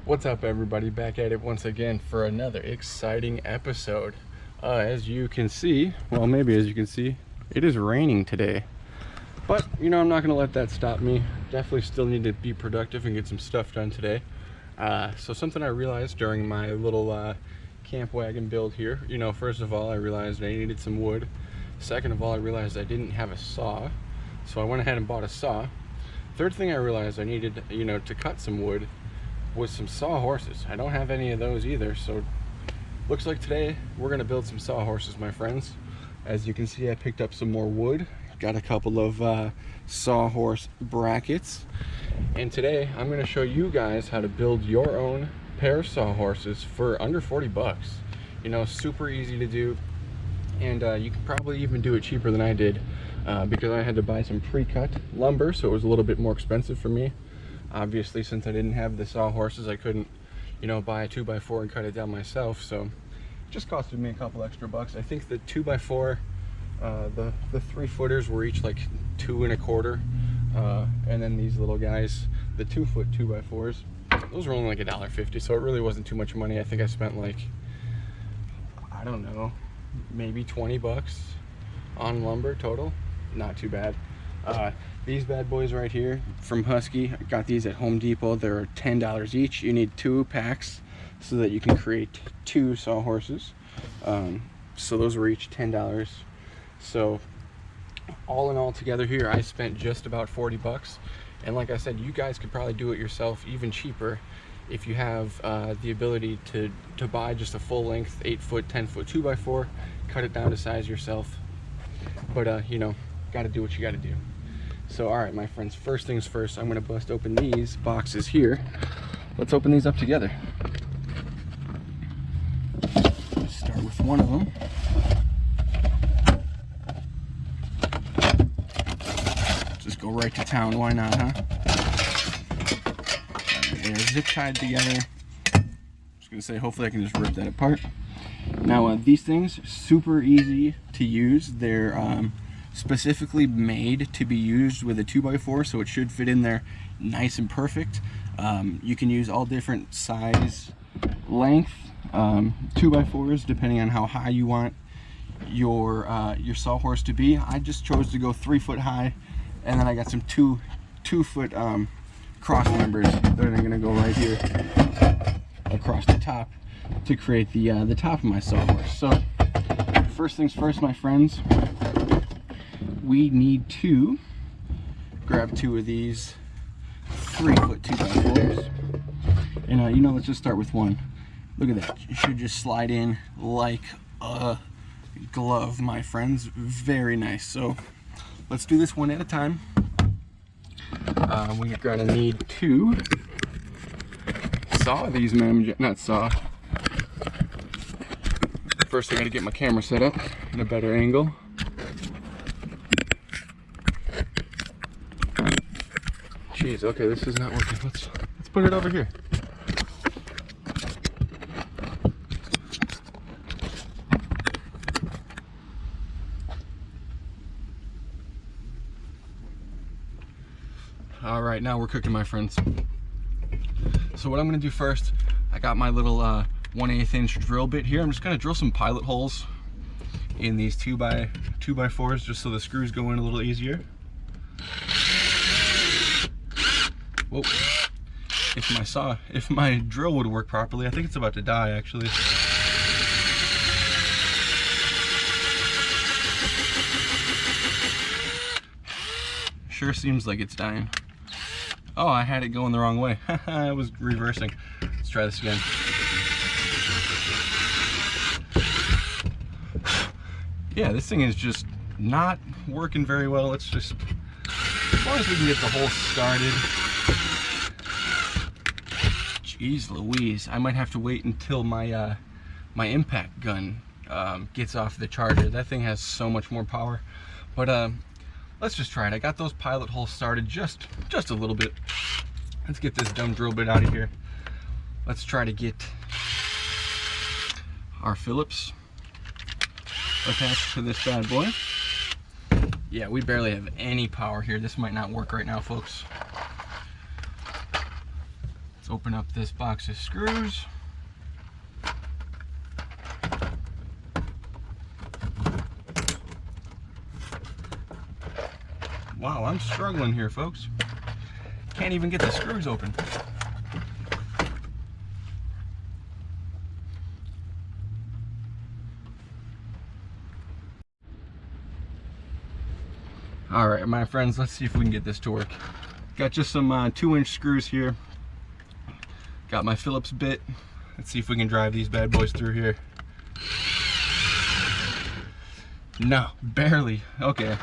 What's up, everybody? Back at it once again for another exciting episode. As you can see, well, maybe as you can see, it is raining today. But, you know, I'm not going to let that stop me. Definitely still need to be productive and get some stuff done today. So something I realized during my little camp wagon build here, you know, first of all, I realized I needed some wood. Second of all, I realized I didn't have a saw. So I went ahead and bought a saw. Third thing I realized I needed, you know, to cut some wood was some sawhorses. I don't have any of those either, so looks like today we're gonna build some sawhorses, my friends. As you can see, I picked up some more wood, got a couple of sawhorse brackets, and today I'm gonna show you guys how to build your own pair of sawhorses for under 40 bucks. You know, super easy to do, and you can probably even do it cheaper than I did because I had to buy some pre-cut lumber, so it was a little bit more expensive for me. Obviously, since I didn't have the sawhorses, I couldn't, you know, buy a 2x4 and cut it down myself, so it just costed me a couple extra bucks. I think the 2x4, the 3-footers were each like $2.25, and then these little guys, the 2-foot 2x4s, those were only like $1.50, so it really wasn't too much money. I think I spent like, I don't know, maybe 20 bucks on lumber total. Not too bad. These bad boys right here from Husky, I got these at Home Depot. They're $10 each. You need 2 packs so that you can create 2 sawhorses. So those were each $10. So all in all together here, I spent just about 40 bucks. And like I said, you guys could probably do it yourself even cheaper if you have the ability to buy just a full length 8-foot, 10-foot 2x4, cut it down to size yourself. But you know, gotta do what you gotta do. So all right, my friends, first things first, I'm gonna bust open these boxes here. Let's open these up together. Let's start with one of them. Just go right to town, why not, huh? They're zip tied together. Just gonna say, hopefully I can just rip that apart. Now these things, super easy to use. They're specifically made to be used with a 2x4, so it should fit in there nice and perfect. You can use all different size, length 2x4s depending on how high you want your sawhorse to be. I just chose to go 3 foot high, and then I got some 2-foot cross members that are gonna go right here across the top to create the top of my sawhorse. So first things first, my friends, we need to grab 2 of these 3-foot 2x4s, and you know, let's just start with one. Look at that, it should just slide in like a glove, my friends. Very nice. So let's do this one at a time. We're gonna need to saw these, not saw. First I gotta get my camera set up in a better angle. Jeez, okay, this is not working. Let's put it over here. All right, now we're cooking, my friends. So what I'm gonna do first, I got my little 1/8 inch drill bit here. I'm just gonna drill some pilot holes in these 2x4s just so the screws go in a little easier. Whoa. If my drill would work properly, I think it's about to die actually. Sure seems like it's dying. Oh, I had it going the wrong way. I was reversing. Let's try this again. Yeah, this thing is just not working very well. Let's just, as long as we can get the hole started. Jeez Louise, I might have to wait until my my impact gun gets off the charger. That thing has so much more power. But let's just try it. I got those pilot holes started just a little bit. Let's get this dumb drill bit out of here. Let's try to get our Phillips attached to this bad boy. Yeah, we barely have any power here. This might not work right now, folks. Let's open up this box of screws. Wow, I'm struggling here, folks. Can't even get the screws open. All right, my friends, let's see if we can get this to work. Got just some 2-inch screws here. Got my Phillips bit. Let's see if we can drive these bad boys through here. No, barely. Okay,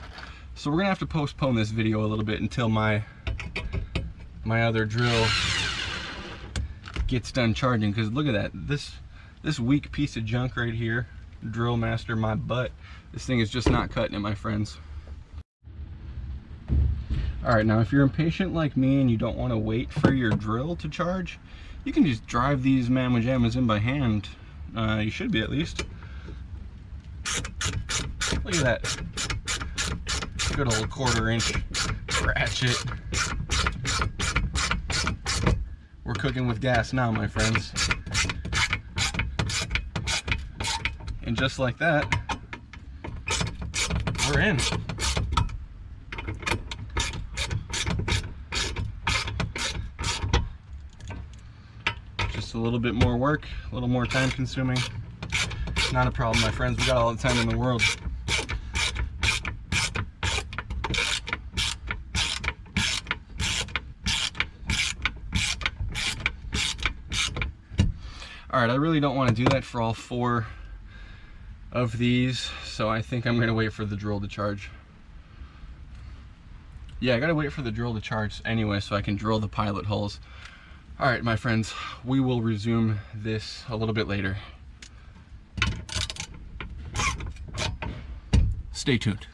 so we're gonna have to postpone this video a little bit until my other drill gets done charging, because look at that, this weak piece of junk right here, Drill Master, my butt. This thing is just not cutting it, my friends. All right, now if you're impatient like me and you don't want to wait for your drill to charge, you can just drive these mamma jammas in by hand. You should be, at least. Look at that. Good old 1/4 inch ratchet. We're cooking with gas now, my friends. And just like that, we're in. Just a little bit more work, a little more time consuming. Not a problem, my friends. We got all the time in the world. All right, I really don't want to do that for all 4 of these, so I think I'm going to wait for the drill to charge. Yeah, I got to wait for the drill to charge anyway so I can drill the pilot holes. All right, my friends, we will resume this a little bit later. Stay tuned.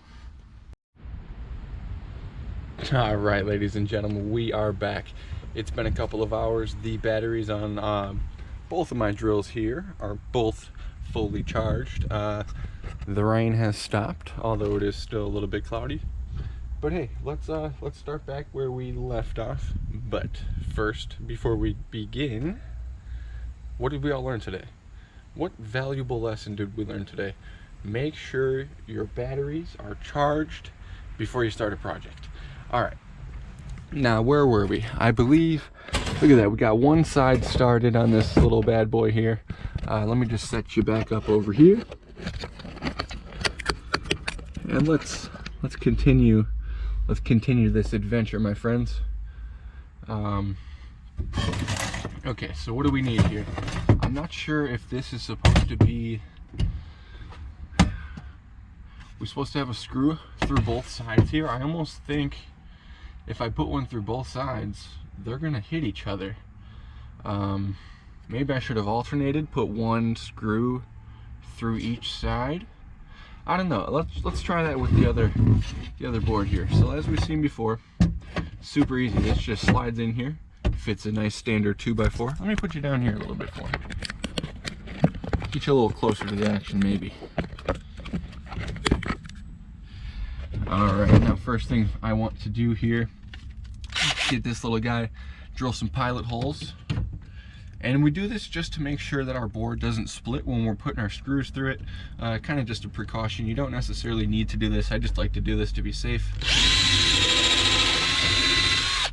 All right, ladies and gentlemen, we are back. It's been a couple of hours. The batteries on both of my drills here are both fully charged. The rain has stopped, although it is still a little bit cloudy. But hey, let's start back where we left off. But first, before we begin, what did we all learn today? What valuable lesson did we learn today? Make sure your batteries are charged before you start a project. All right, now where were we? I believe, look at that, we got one side started on this little bad boy here. Let me just set you back up over here, and let's continue this adventure, my friends. Okay, so what do we need here? I'm not sure if this is supposed to be, we're supposed to have a screw through both sides here. I almost think if I put one through both sides, they're gonna hit each other. Maybe I should have alternated, put one screw through each side. I don't know. Let's try that with the other board here. So as we've seen before, super easy. This just slides in here, fits a nice standard 2x4. Let me put you down here a little bit for me. Get you a little closer to the action, maybe. All right, now first thing I want to do here, get this little guy, drill some pilot holes. And we do this just to make sure that our board doesn't split when we're putting our screws through it. Kind of just a precaution. You don't necessarily need to do this. I just like to do this to be safe.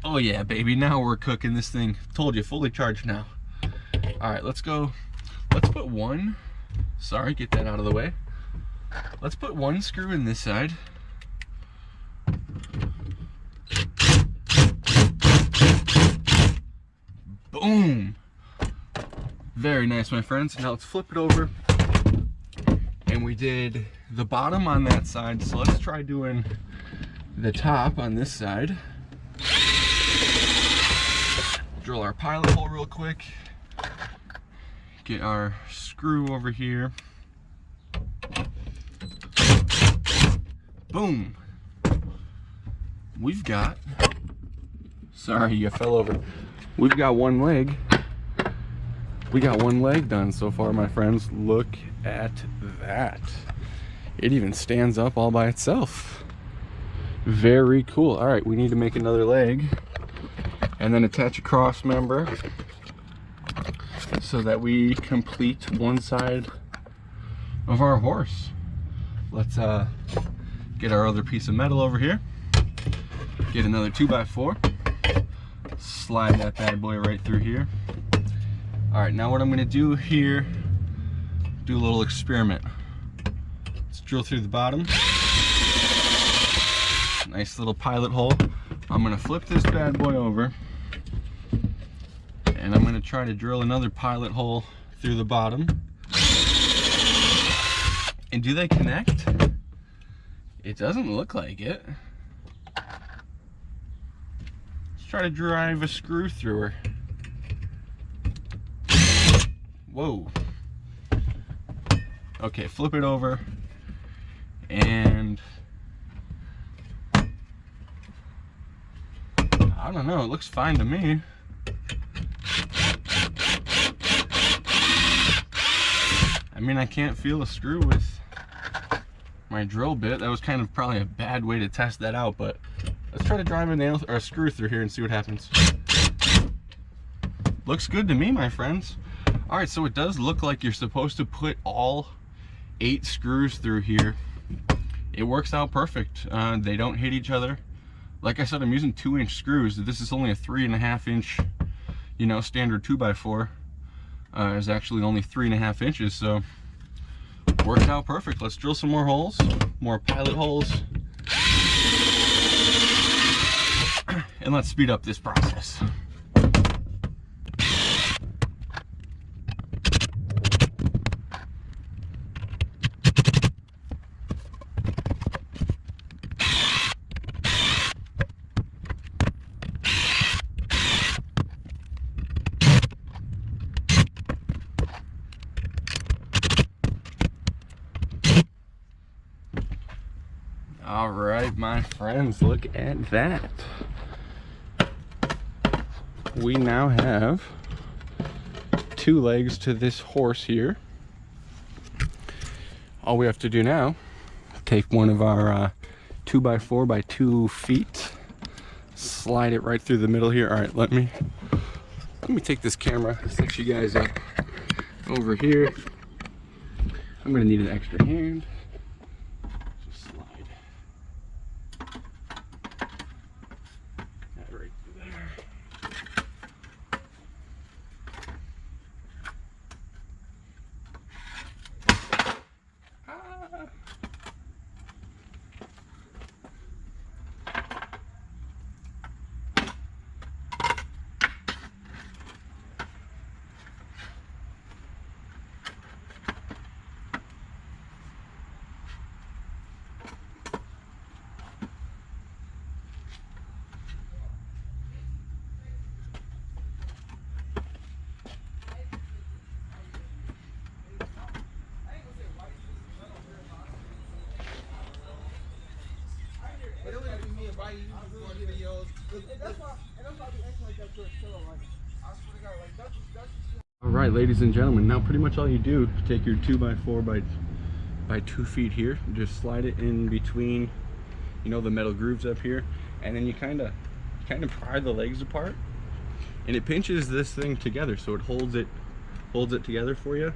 Oh yeah, baby, now we're cooking this thing. Told you, fully charged now. All right, let's go. Let's put one, sorry, get that out of the way. Let's put one screw in this side. Boom. Very nice, my friends. Now let's flip it over. And we did the bottom on that side, so let's try doing the top on this side. Drill our pilot hole real quick. Get our screw over here. Boom. We've got, sorry, you fell over. We've got one leg. We got one leg done so far, my friends. Look at that. It even stands up all by itself. Very cool. All right, we need to make another leg and then attach a cross member so that we complete one side of our horse. Let's get our other piece of metal over here, get another 2x4, slide that bad boy right through here. All right, now what I'm gonna do here, do a little experiment. Let's drill through the bottom. Nice little pilot hole. I'm gonna flip this bad boy over, and I'm gonna try to drill another pilot hole through the bottom. And do they connect? It doesn't look like it. Let's try to drive a screw through her. Whoa. Okay, flip it over, and I don't know, it looks fine to me. I mean, I can't feel a screw with my drill bit. That was kind of probably a bad way to test that out, but let's try to drive a nail or a screw through here and see what happens. Looks good to me, my friends. All right, so it does look like you're supposed to put all 8 screws through here. It works out perfect. They don't hit each other. Like I said, I'm using 2-inch screws. This is only a 3.5-inch, you know, standard 2x4. Is actually only 3.5 inches, so worked out perfect. Let's drill some more holes, more pilot holes, and let's speed up this process. All right, my friends, look at that. We now have 2 legs to this horse here. All we have to do now, take one of our 2x4 by 2 feet, slide it right through the middle here. All right, let me take this camera, set you guys up over here. I'm gonna need an extra hand. All right, ladies and gentlemen, now pretty much all you do, take your 2x4 by 2 feet here, just slide it in between, you know, the metal grooves up here, and then you kind of pry the legs apart, and it pinches this thing together, so it holds it together for you.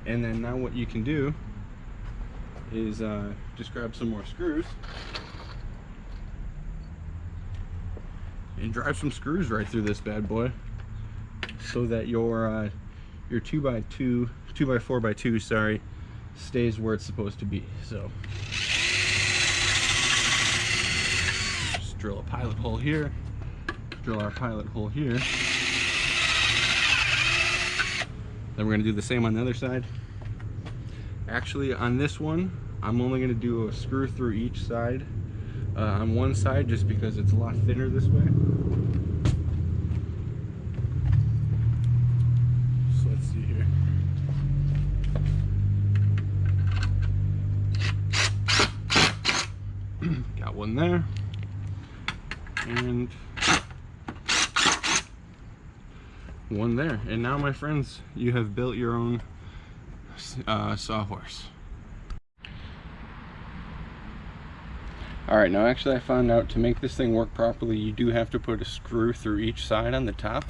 And then now what you can do is just grab some more screws and drive some screws right through this bad boy, so that your 2x4 by 2, sorry, stays where it's supposed to be. So just drill a pilot hole here, drill our pilot hole here. Then we're gonna do the same on the other side. Actually, on this one, I'm only gonna do a screw through each side on one side, just because it's a lot thinner this way. So let's see here. Got one there, and one there. And now, my friends, you have built your own sawhorse. All right, now actually I found out to make this thing work properly, you do have to put a screw through each side on the top.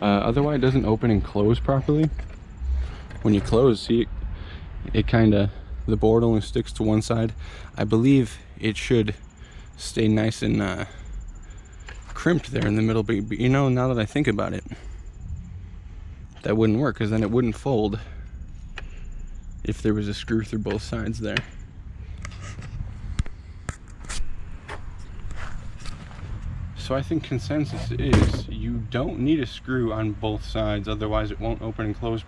Otherwise it doesn't open and close properly. When you close, see, it kind of, the board only sticks to one side. I believe it should stay nice and crimped there in the middle, but you know, now that I think about it, that wouldn't work, because then it wouldn't fold if there was a screw through both sides there. So I think consensus is you don't need a screw on both sides, otherwise it won't open and close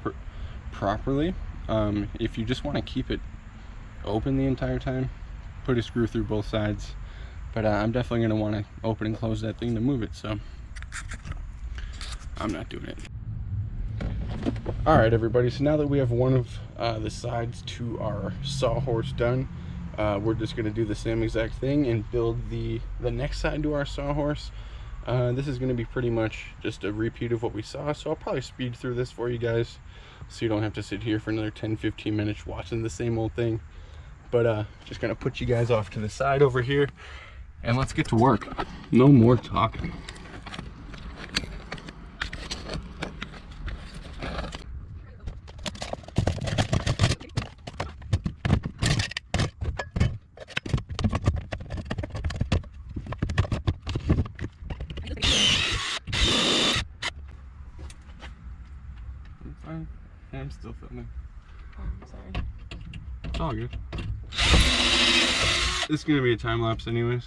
properly. If you just want to keep it open the entire time, put a screw through both sides. But I'm definitely going to want to open and close that thing to move it, so I'm not doing it. All right, everybody, so now that we have one of the sides to our sawhorse done, we're just going to do the same exact thing and build the next side to our sawhorse. This is going to be pretty much just a repeat of what we saw, so I'll probably speed through this for you guys so you don't have to sit here for another 10-15 minutes watching the same old thing. But just going to put you guys off to the side over here and let's get to work. No more talking. Fine. I'm still filming. Oh, I'm sorry. It's all good. This is gonna be a time lapse anyways.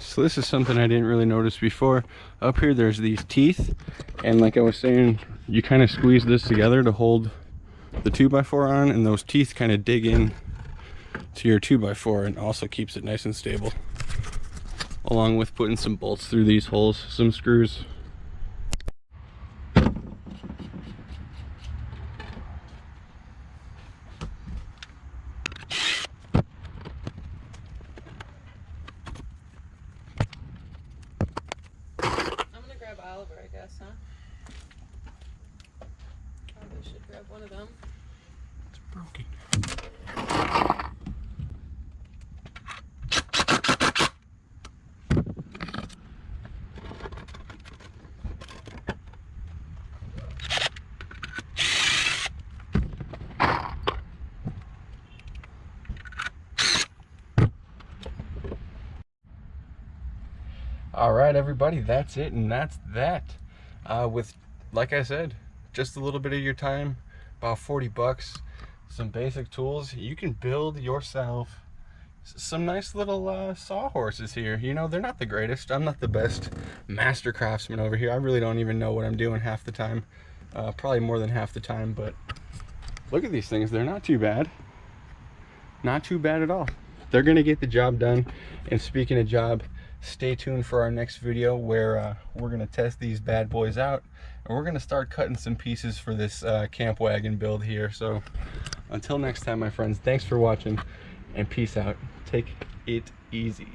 So this is something I didn't really notice before. Up here there's these teeth, and like I was saying, you kind of squeeze this together to hold the 2x4 on, and those teeth kind of dig in to your 2x4 and also keeps it nice and stable, along with putting some bolts through these holes, some screws. Oliver, I guess, huh? Probably should grab one of them. It's broken. All right, everybody, that's it, and that's that. With, like I said, just a little bit of your time, about 40 bucks, some basic tools, you can build yourself some nice little sawhorses here. You know, they're not the greatest. I'm not the best master craftsman over here. I really don't even know what I'm doing half the time, probably more than half the time, but look at these things. They're not too bad. Not too bad at all. They're gonna get the job done. And speaking of job, stay tuned for our next video where we're gonna test these bad boys out, and we're gonna start cutting some pieces for this camp wagon build here. So until next time, my friends, thanks for watching and peace out. Take it easy.